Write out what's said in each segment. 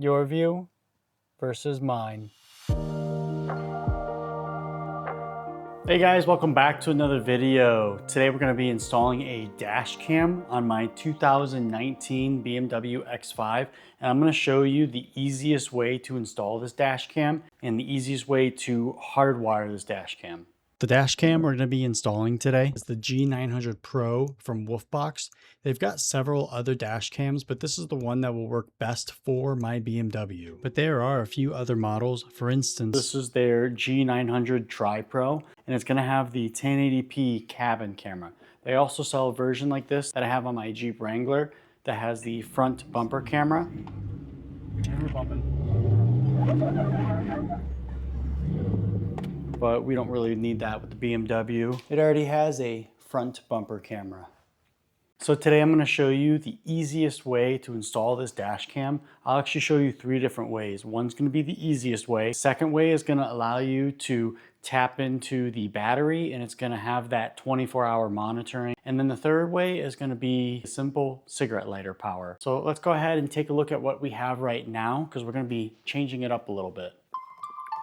Your view versus mine. Hey guys, welcome back to another video. Today we're going to be installing a dash cam on my 2019 BMW X5, and I'm going to show you the easiest way to install this dash cam and the easiest way to hardwire this dash cam. The dash cam we're going to be installing today is the G900 Pro from Wolfbox. They've got several other dash cams, but this is the one that will work best for my BMW. But there are a few other models. For instance, this is their G900 Tri-Pro, and it's going to have the 1080p cabin camera. They also sell a version like this that I have on my Jeep Wrangler that has the front bumper camera. We're bumping. But we don't really need that with the BMW. It already has a front bumper camera. So today I'm going to show you the easiest way to install this dash cam. I'll actually show you 3 different ways. One's going to be the easiest way. Second way is going to allow you to tap into the battery, and it's going to have that 24-hour monitoring. And then the third way is going to be simple cigarette lighter power. So let's go ahead and take a look at what we have right now, because we're going to be changing it up a little bit.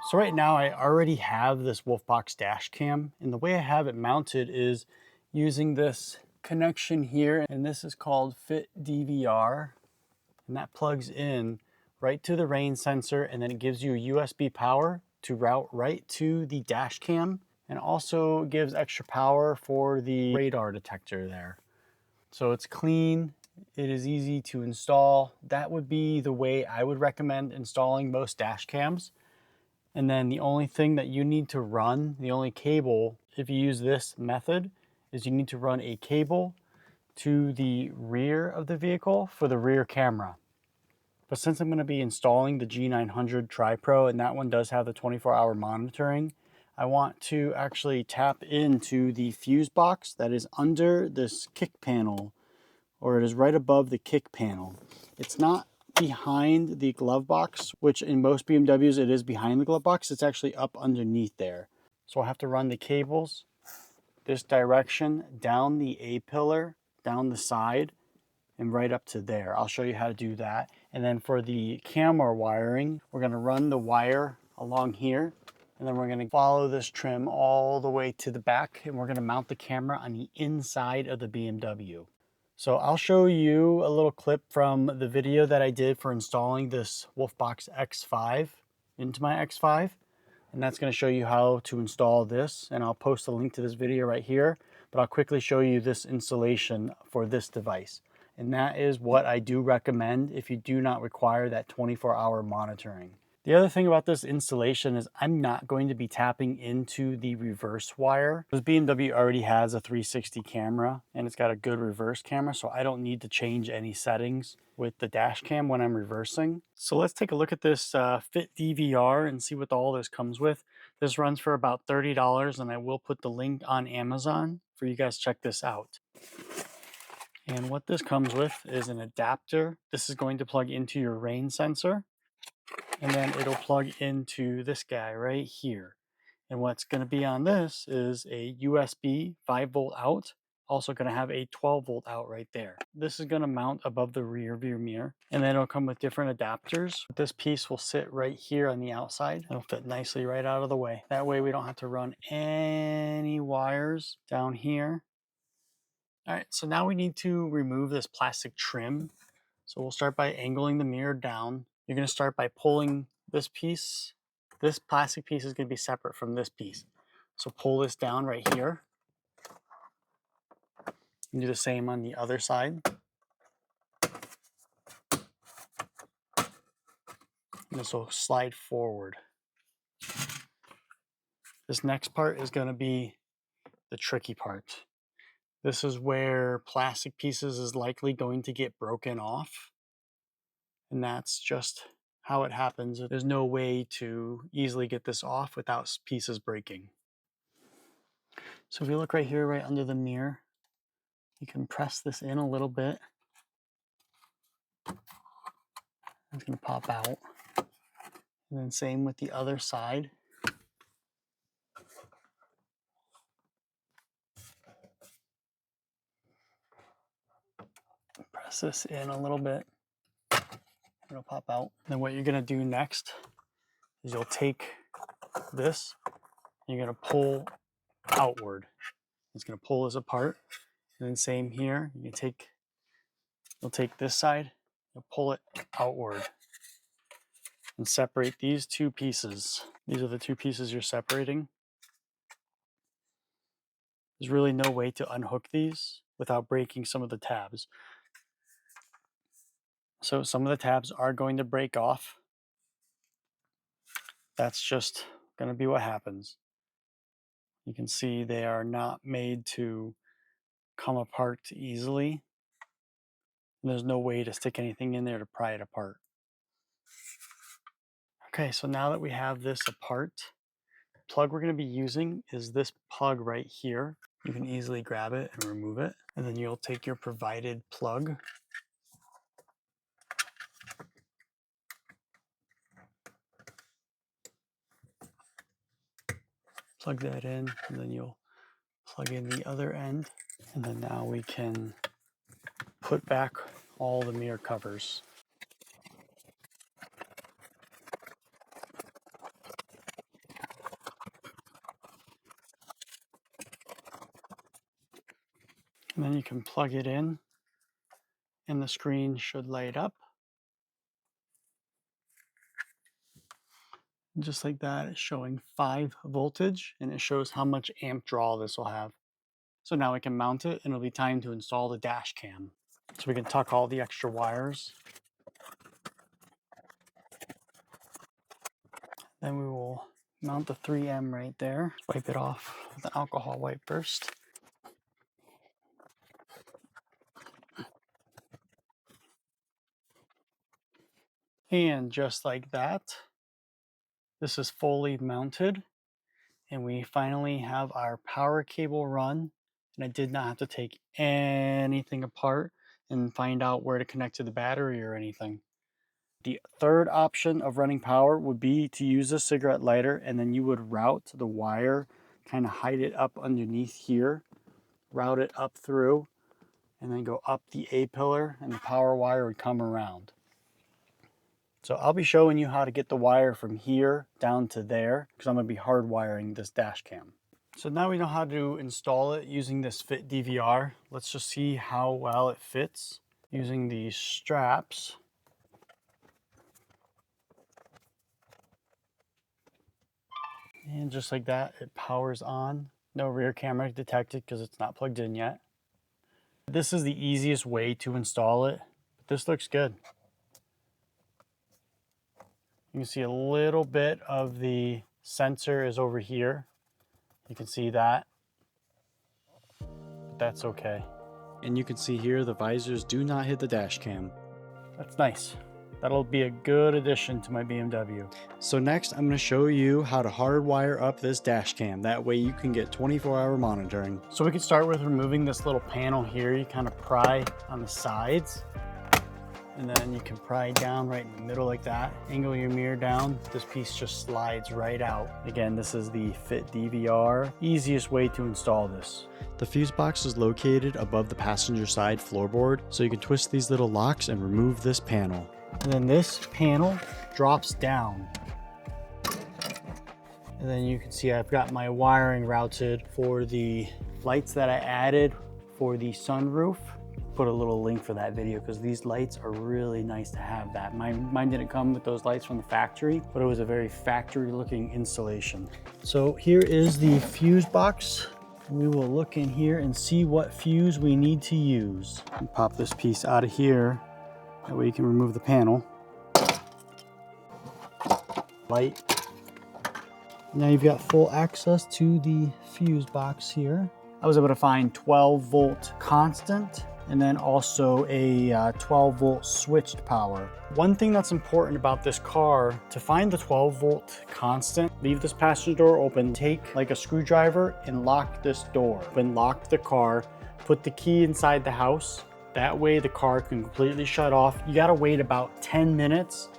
So right now I already have this Wolfbox dash cam, and the way I have it mounted is using this connection here, and this is called Fit DVR, and that plugs in right to the rain sensor, and then it gives you USB power to route right to the dash cam, and also gives extra power for the radar detector there. So it's clean, it is easy to install. That would be the way I would recommend installing most dash cams. And then the only thing that you need to run, the only cable, if you use this method, is you need to run a cable to the rear of the vehicle for the rear camera. But since I'm going to be installing the G900 Tri-Pro, and that one does have the 24-hour monitoring, I want to actually tap into the fuse box that is under this kick panel, or it is right above the kick panel. It's not behind the glove box, which in most BMWs it is behind the glove box. It's actually up underneath there. So I'll have to run the cables this direction down the A-pillar, down the side, and right up to there. I'll show you how to do that. And then for the camera wiring, we're going to run the wire along here, and then we're going to follow this trim all the way to the back, and we're going to mount the camera on the inside of the BMW. So I'll show you a little clip from the video that I did for installing this Wolfbox X5 into my X5. And that's going to show you how to install this. And I'll post a link to this video right here. But I'll quickly show you this installation for this device. And that is what I do recommend if you do not require that 24-hour monitoring. The other thing about this installation is I'm not going to be tapping into the reverse wire. This BMW already has a 360 camera and it's got a good reverse camera, so I don't need to change any settings with the dash cam when I'm reversing. So let's take a look at this Fit DVR and see what all this comes with. This runs for about $30, and I will put the link on Amazon for you guys to check this out. And what this comes with is an adapter. This is going to plug into your rain sensor. And then it'll plug into this guy right here. And what's going to be on this is a USB 5-volt out. Also going to have a 12-volt out right there. This is going to mount above the rear view mirror. And then it'll come with different adapters. This piece will sit right here on the outside. It'll fit nicely right out of the way. That way we don't have to run any wires down here. All right, so now we need to remove this plastic trim. So we'll start by angling the mirror down. You're going to start by pulling this piece. This plastic piece is going to be separate from this piece. So pull this down right here. And do the same on the other side. And this will slide forward. This next part is going to be the tricky part. This is where plastic pieces is likely going to get broken off. And that's just how it happens. There's no way to easily get this off without pieces breaking. So if you look right here, right under the mirror, you can press this in a little bit. It's going to pop out. And then same with the other side. Press this in a little bit. it'll pop out. Then what you're gonna do next is you'll take this, you're gonna pull outward. It's gonna pull this apart. And then same here, you'll take this side, you'll pull it outward and separate these two pieces. These are the two pieces you're separating. There's really no way to unhook these without breaking some of the tabs. So some of the tabs are going to break off. That's just going to be what happens. You can see they are not made to come apart easily. And there's no way to stick anything in there to pry it apart. Okay, so now that we have this apart, the plug we're going to be using is this plug right here. You can easily grab it and remove it. And then you'll take your provided plug. Plug that in, and then you'll plug in the other end. And then now we can put back all the mirror covers. And then you can plug it in, and the screen should light up. Just like that, it's showing 5 voltage, and it shows how much amp draw this will have. So now we can mount it, and it'll be time to install the dash cam. So we can tuck all the extra wires. Then we will mount the 3M right there. Wipe it off with an alcohol wipe first. And just like that, this is fully mounted, and we finally have our power cable run, and I did not have to take anything apart and find out where to connect to the battery or anything. The third option of running power would be to use a cigarette lighter, and then you would route the wire, kind of hide it up underneath here, route it up through, and then go up the A-pillar, and the power wire would come around. So I'll be showing you how to get the wire from here down to there, because I'm going to be hardwiring this dash cam. So now we know how to install it using this Fit DVR. Let's just see how well it fits using these straps. And just like that, it powers on. No rear camera detected because it's not plugged in yet. This is the easiest way to install it. But this looks good. You can see a little bit of the sensor is over here. You can see that, but that's okay. And you can see here the visors do not hit the dash cam. That's nice. That'll be a good addition to my BMW. So next I'm going to show you how to hardwire up this dash cam. That way you can get 24-hour monitoring. So we can start with removing this little panel here. You kind of pry on the sides, and then you can pry down right in the middle like that. Angle your mirror down. This piece just slides right out. Again, this is the Fit DVR. Easiest way to install this. The fuse box is located above the passenger side floorboard, so you can twist these little locks and remove this panel. And then this panel drops down. And then you can see I've got my wiring routed for the lights that I added for the sunroof. Put a little link for that video because these lights are really nice to have that. Mine didn't come with those lights from the factory, but it was a very factory looking installation. So here is the fuse box. We will look in here and see what fuse we need to use. And pop this piece out of here. That way you can remove the panel. Light. Now you've got full access to the fuse box here. I was able to find 12 volt constant, and then also a 12 volt switched power. One thing that's important about this car, to find the 12 volt constant, leave this passenger door open, take like a screwdriver and lock this door. Then lock the car, put the key inside the house. That way the car can completely shut off. You gotta wait about 10 minutes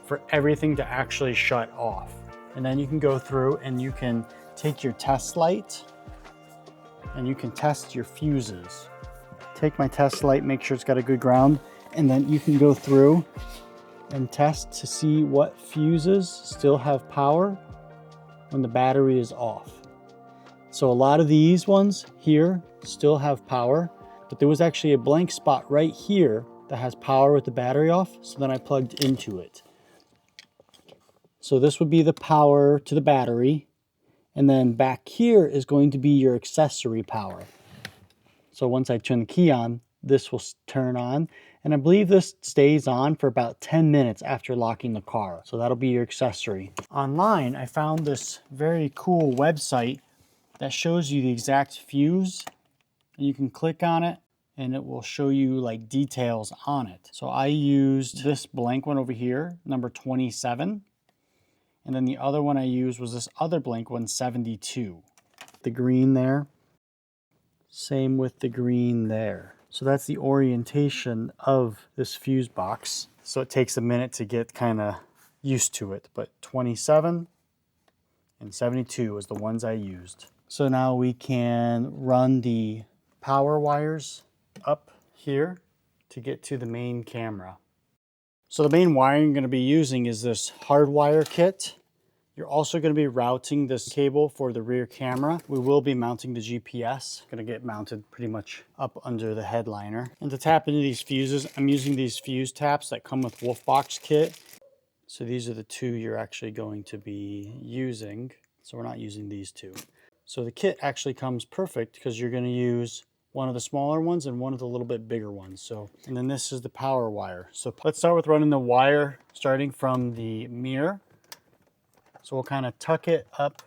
for everything to actually shut off. And then you can go through and you can take your test light and you can test your fuses. Take my test light, make sure it's got a good ground, and then you can go through and test to see what fuses still have power when the battery is off. So a lot of these ones here still have power, but there was actually a blank spot right here that has power with the battery off, so then I plugged into it. So this would be the power to the battery, and then back here is going to be your accessory power. So once I turn the key on, this will turn on, and I believe this stays on for about 10 minutes after locking the car. So that'll be your accessory. Online, I found this very cool website that shows you the exact fuse. You can click on it and it will show you like details on it. So I used this blank one over here, number 27. And then the other one I used was this other blank one, 72. The green there, same with the green there. So that's the orientation of this fuse box. So it takes a minute to get kind of used to it, but 27 and 72 is the ones I used. So now we can run the power wires up here to get to the main camera. So the main wiring I'm going to be using is this Hardwire kit. You're also going to be routing this cable for the rear camera. We will be mounting the GPS. Going to get mounted pretty much up under the headliner. And to tap into these fuses, I'm using these fuse taps that come with Wolfbox kit. So these are the two you're actually going to be using. So we're not using these two. So the kit actually comes perfect because you're going to use one of the smaller ones and one of the little bit bigger ones. So, and then this is the power wire. So let's start with running the wire starting from the mirror. So we'll kind of tuck it up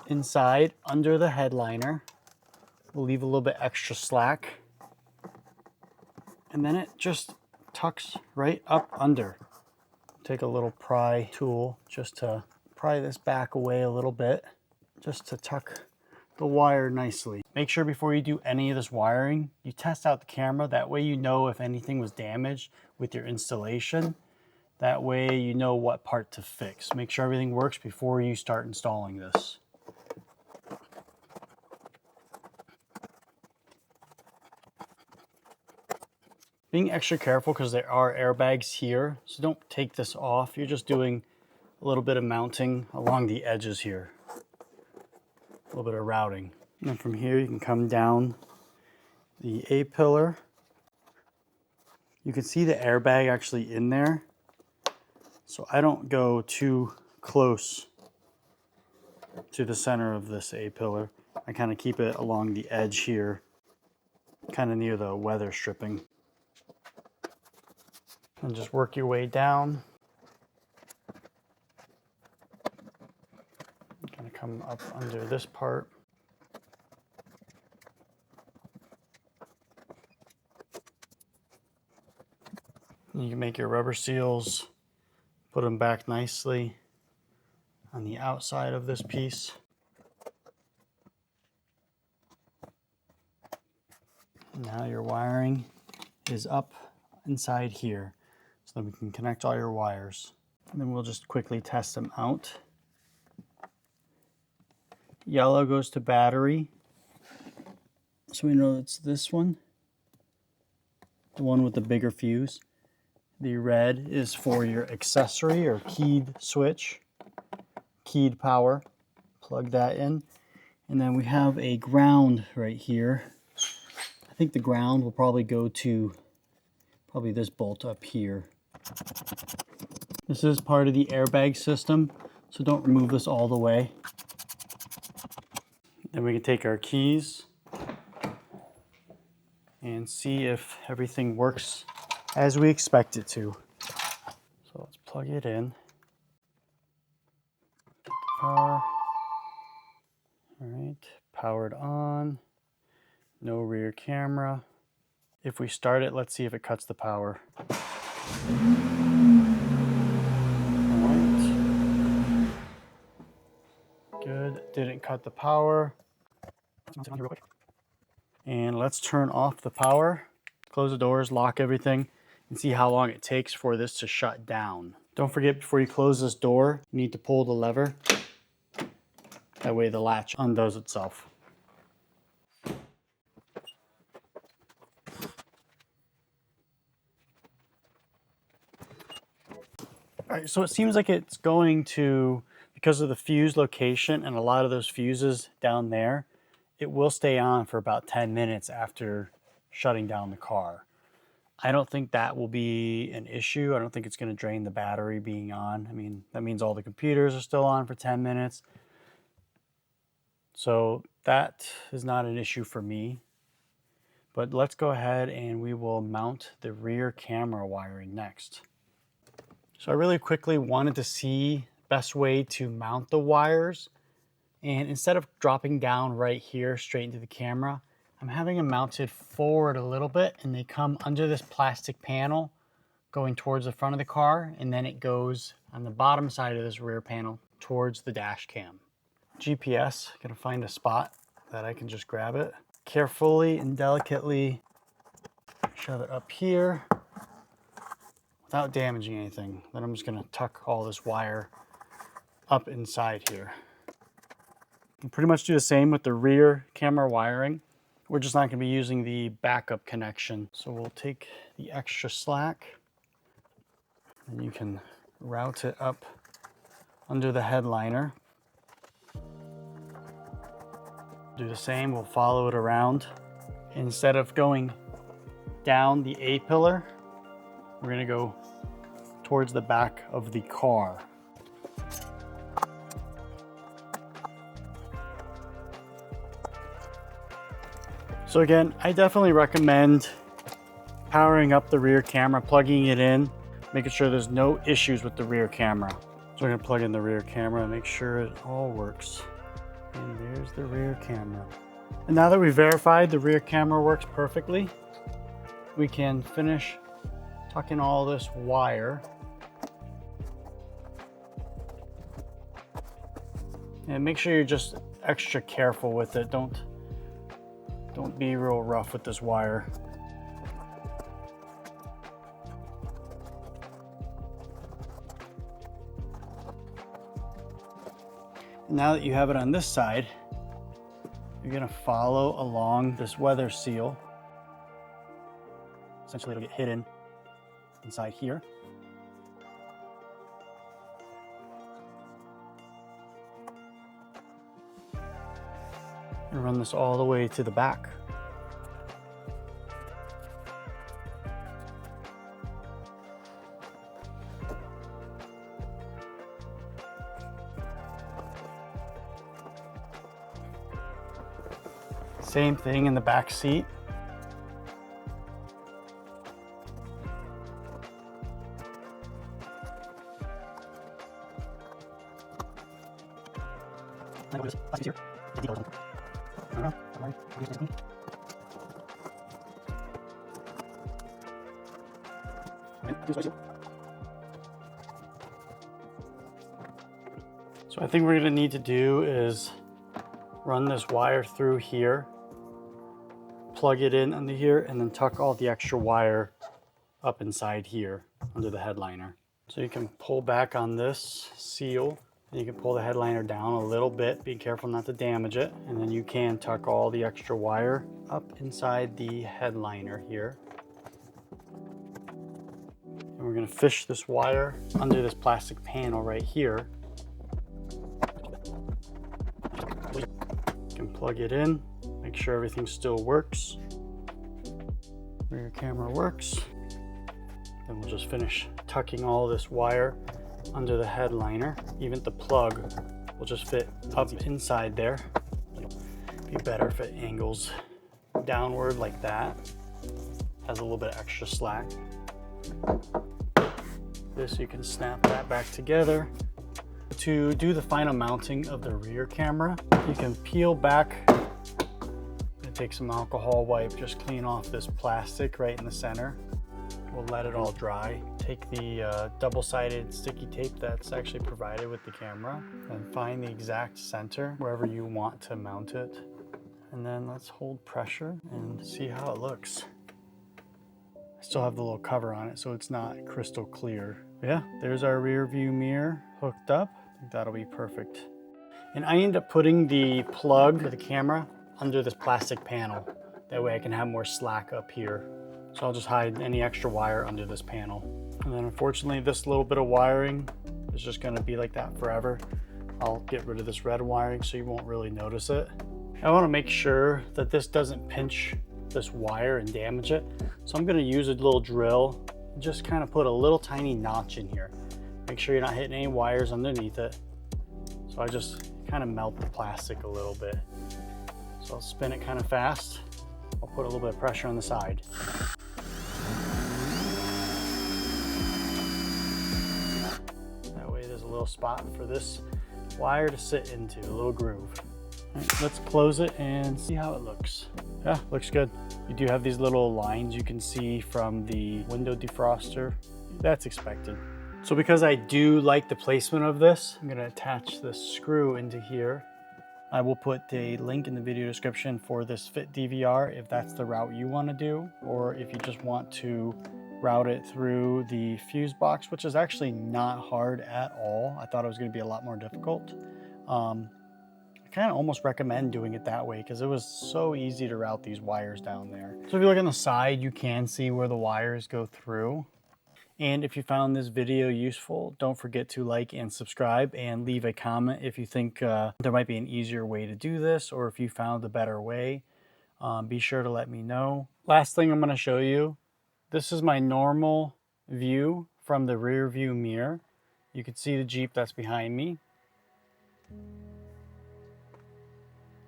inside under the headliner. We'll leave a little bit extra slack. And then it just tucks right up under. Take a little pry tool just to pry this back away a little bit, just to tuck the wire nicely. Make sure before you do any of this wiring, you test out the camera. That way you know if anything was damaged with your installation. That way you know what part to fix. Make sure everything works before you start installing this. Being extra careful because there are airbags here, so don't take this off. You're just doing a little bit of mounting along the edges here. A little bit of routing. And then from here you can come down the A-pillar. You can see the airbag actually in there. So I don't go too close to the center of this A-pillar. I kind of keep it along the edge here, kind of near the weather stripping. And just work your way down. Kind of come up under this part. You can make your rubber seals, put them back nicely on the outside of this piece. Now your wiring is up inside here, so that we can connect all your wires. And then we'll just quickly test them out. Yellow goes to battery, so we know it's this one, the one with the bigger fuse. The red is for your accessory or keyed switch, keyed power. Plug that in. And then we have a ground right here. I think the ground will probably go to this bolt up here. This is part of the airbag system, so don't remove this all the way. Then we can take our keys and see if everything works as we expect it to. So let's plug it in. Power. All right, powered on. No rear camera. If we start it, let's see if it cuts the power. All right. Good, didn't cut the power. And let's turn off the power. Close the doors, lock everything, and see how long it takes for this to shut down. Don't forget, before you close this door, you need to pull the lever. That way the latch undoes itself. All right, so it seems like it's going to, because of the fuse location and a lot of those fuses down there, it will stay on for about 10 minutes after shutting down the car. I don't think that will be an issue. I don't think it's going to drain the battery being on. I mean, that means all the computers are still on for 10 minutes. So that is not an issue for me. But let's go ahead and we will mount the rear camera wiring next. So I really quickly wanted to see best way to mount the wires. And instead of dropping down right here straight into the camera, I'm having them mounted forward a little bit, and they come under this plastic panel going towards the front of the car, and then it goes on the bottom side of this rear panel towards the dash cam. GPS, gonna find a spot that I can just grab it. Carefully and delicately shove it up here without damaging anything. Then I'm just gonna tuck all this wire up inside here. You pretty much do the same with the rear camera wiring. We're just not gonna be using the backup connection. So we'll take the extra slack and you can route it up under the headliner. Do the same, we'll follow it around. Instead of going down the A-pillar, we're gonna go towards the back of the car. So again, I definitely recommend powering up the rear camera, plugging it in, making sure there's no issues with the rear camera. So we're gonna plug in the rear camera and make sure it all works. And there's the rear camera. And now that we've verified the rear camera works perfectly, we can finish tucking all this wire. And make sure you're just extra careful with it. Don't be real rough with this wire. Now that you have it on this side, you're gonna follow along this weather seal. Essentially it'll get hidden inside here. And run this all the way to the back. Same thing in the back seat. So I think we're going to need to do is run this wire through here, plug it in under here, and then tuck all the extra wire up inside here under the headliner. So you can pull back on this seal, and you can pull the headliner down a little bit. Be careful not to damage it. And then you can tuck all the extra wire up inside the headliner here. And we're gonna fish this wire under this plastic panel right here. You can plug it in, make sure everything still works. Rear camera works. Then we'll just finish tucking all this wire under the headliner. Even the plug will just fit up inside there. It'd be better if it angles downward like that. Has a little bit of extra slack. This, you can snap that back together. To do the final mounting of the rear camera, you can peel back and take some alcohol wipe, just clean off this plastic right in the center. We'll let it all dry. Take the double-sided sticky tape that's actually provided with the camera and find the exact center wherever you want to mount it. And then let's hold pressure and see how it looks. I still have the little cover on it, so it's not crystal clear. Yeah, there's our rear view mirror hooked up. I think that'll be perfect. And I end up putting the plug for the camera under this plastic panel. That way I can have more slack up here. So I'll just hide any extra wire under this panel. And then unfortunately, this little bit of wiring is just gonna be like that forever. I'll get rid of this red wiring so you won't really notice it. I wanna make sure that this doesn't pinch this wire and damage it. So I'm gonna use a little drill and just kind of put a little tiny notch in here. Make sure you're not hitting any wires underneath it. So I just kind of melt the plastic a little bit. So I'll spin it kind of fast. I'll put a little bit of pressure on the side. That way there's a little spot for this wire to sit into, a little groove. All right, let's close it and see how it looks. Yeah, looks good. You do have these little lines you can see from the window defroster. That's expected. So because I do like the placement of this, I'm gonna attach this screw into here. I will put a link in the video description for this fit DVR if that's the route you wanna do, or if you just want to route it through the fuse box, which is actually not hard at all. I thought it was gonna be a lot more difficult. I kind of almost recommend doing it that way because it was so easy to route these wires down there. So if you look on the side, you can see where the wires go through. And if you found this video useful, don't forget to like and subscribe and leave a comment if you think there might be an easier way to do this, or if you found a better way. Be sure to let me know. Last thing I'm going to show you, this is my normal view from the rear view mirror. You can see the Jeep that's behind me.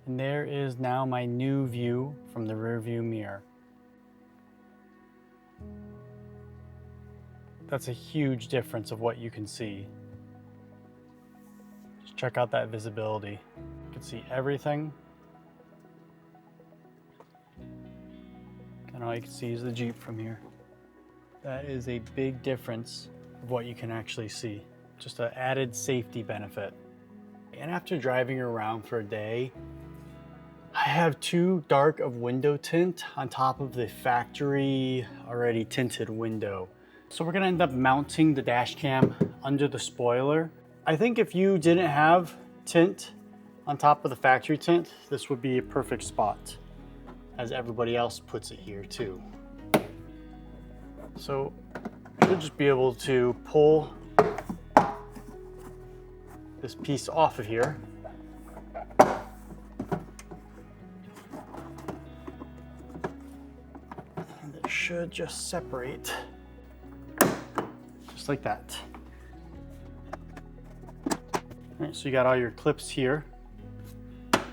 And there is now my new view from the rear view mirror. That's a huge difference of what you can see. Just check out that visibility. You can see everything. And all you can see is the Jeep from here. That is a big difference of what you can actually see. Just an added safety benefit. And after driving around for a day, I have too dark of window tint on top of the factory already tinted window. So we're gonna end up mounting the dash cam under the spoiler. I think if you didn't have tint on top of the factory tint, this would be a perfect spot, as everybody else puts it here too. So you'll just be able to pull this piece off of here. Should just separate just like that. All right, so you got all your clips here.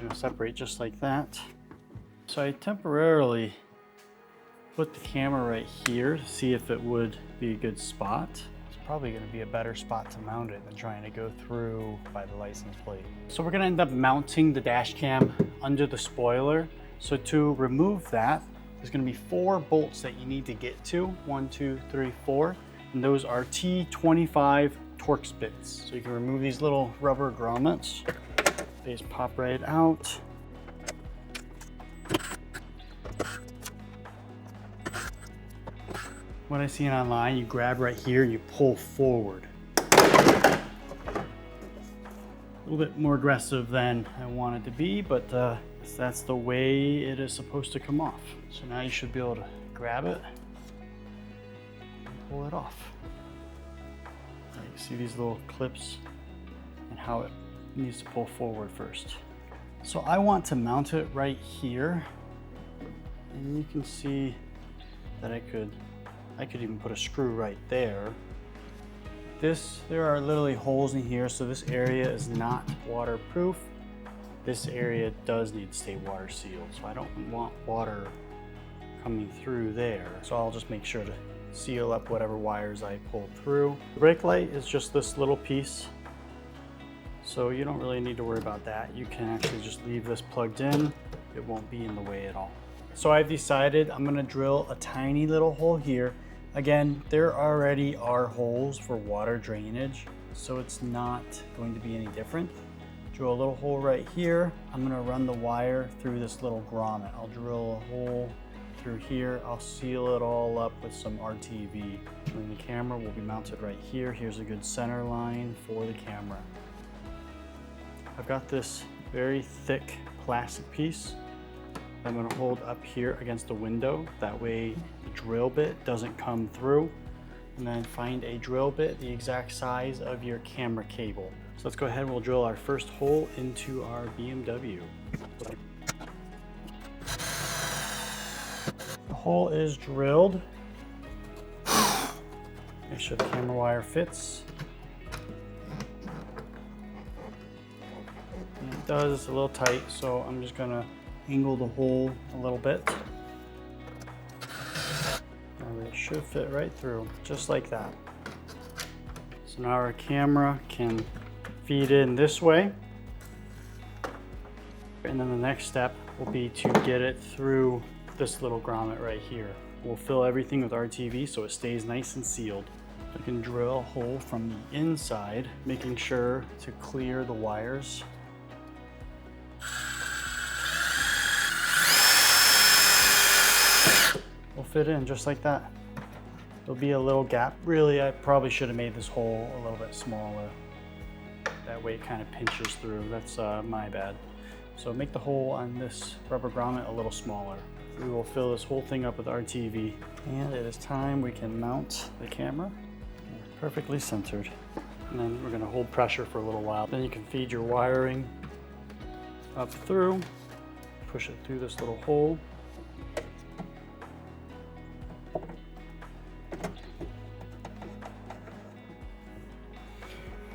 It'll separate just like that. So I temporarily put the camera right here to see if it would be a good spot. It's probably going to be a better spot to mount it than trying to go through by the license plate. So we're going to end up mounting the dash cam under the spoiler. So to remove that, there's going to be 4 bolts that you need to get to. 1, 2, 3, 4. And those are T25 Torx bits. So you can remove these little rubber grommets. They just pop right out. What I seen online, you grab right here and you pull forward. A little bit more aggressive than I wanted to be, but that's the way it is supposed to come off. So now you should be able to grab it and pull it off. Now you see these little clips and how it needs to pull forward first. So I want to mount it right here, and you can see that I could even put a screw right there. There are literally holes in here, so this area is not waterproof. This area does need to stay water sealed, so I don't want water coming through there. So I'll just make sure to seal up whatever wires I pulled through. The brake light is just this little piece, so you don't really need to worry about that. You can actually just leave this plugged in. It won't be in the way at all. So I've decided I'm gonna drill a tiny little hole here. Again, there already are holes for water drainage, so it's not going to be any different. Drill a little hole right here. I'm gonna run the wire through this little grommet. I'll drill a hole through here. I'll seal it all up with some RTV. And the camera will be mounted right here. Here's a good center line for the camera. I've got this very thick plastic piece I'm gonna hold up here against the window. That way the drill bit doesn't come through. and then find a drill bit the exact size of your camera cable. So let's go ahead and we'll drill our first hole into our BMW. The hole is drilled. Make sure the camera wire fits. And it does a little tight, so I'm just gonna angle the hole a little bit. And it should fit right through, just like that. So now our camera can feed in this way. And then the next step will be to get it through this little grommet right here. We'll fill everything with RTV so it stays nice and sealed. So I can drill a hole from the inside, making sure to clear the wires. Will fit in just like that. There'll be a little gap. Really, I probably should have made this hole a little bit smaller. That way it kind of pinches through. That's my bad. So make the hole on this rubber grommet a little smaller. We will fill this whole thing up with RTV. And it is time we can mount the camera. Perfectly centered. And then we're gonna hold pressure for a little while. Then you can feed your wiring up through, push it through this little hole.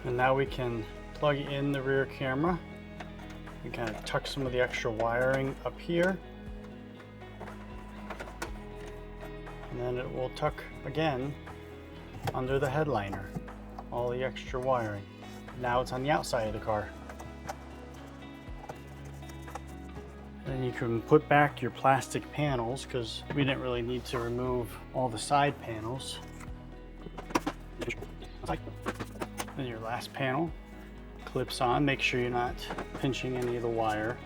And now we can plug in the rear camera. We kind of tuck some of the extra wiring up here. And then it will tuck again under the headliner, all the extra wiring. Now it's on the outside of the car. Then you can put back your plastic panels because we didn't really need to remove all the side panels. Then your last panel clips on. Make sure you're not pinching any of the wire.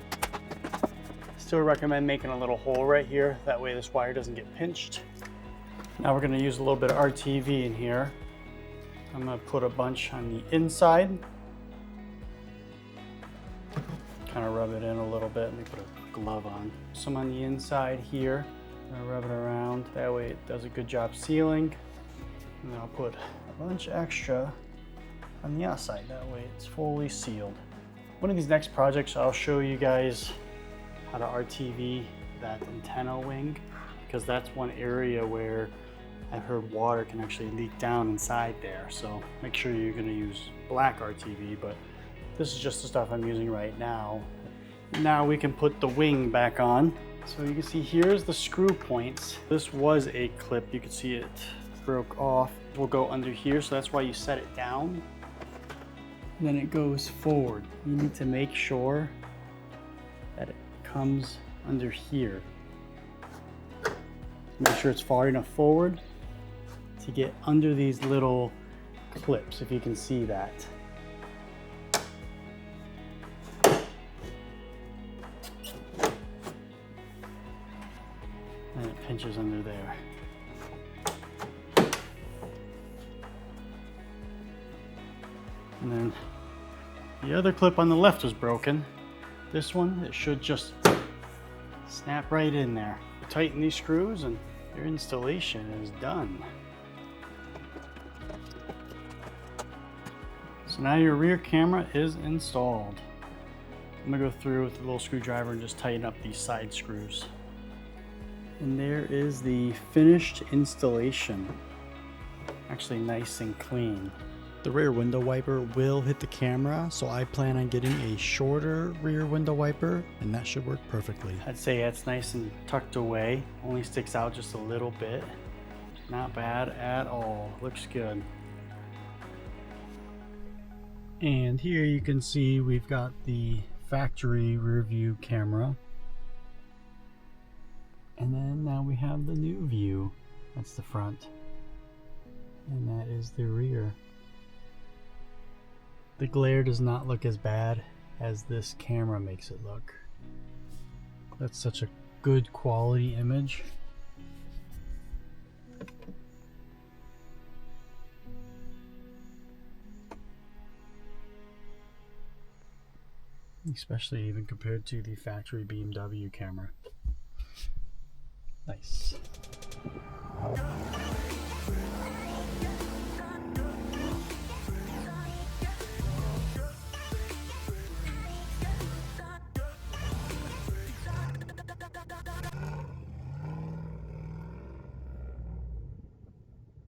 Still recommend making a little hole right here. That way this wire doesn't get pinched. Now we're going to use a little bit of RTV in here. I'm going to put a bunch on the inside. Kind of rub it in a little bit. Let me put a glove on. Some on the inside here. I'm gonna rub it around. That way it does a good job sealing. And then I'll put a bunch extra on the outside. That way it's fully sealed. One of these next projects, I'll show you guys how to RTV that antenna wing, because that's one area where I've heard water can actually leak down inside there. So make sure you're gonna use black RTV, but this is just the stuff I'm using right now. Now we can put the wing back on. So you can see here's the screw points. This was a clip. You can see it broke off. Will go under here, so that's why you set it down. And then it goes forward. You need to make sure that it comes under here. Make sure it's far enough forward to get under these little clips, if you can see that. And it pinches under there. And then the other clip on the left was broken. This one, it should just snap right in there. Tighten these screws and your installation is done. So now your rear camera is installed. I'm gonna go through with a little screwdriver and just tighten up these side screws. And there is the finished installation. Actually nice and clean. The rear window wiper will hit the camera, so I plan on getting a shorter rear window wiper, and that should work perfectly. I'd say it's nice and tucked away, only sticks out just a little bit. Not bad at all, looks good. And here you can see we've got the factory rear view camera. And then now we have the new view. That's the front. And that is the rear. The glare does not look as bad as this camera makes it look. That's such a good quality image. Especially even compared to the factory BMW camera. Nice.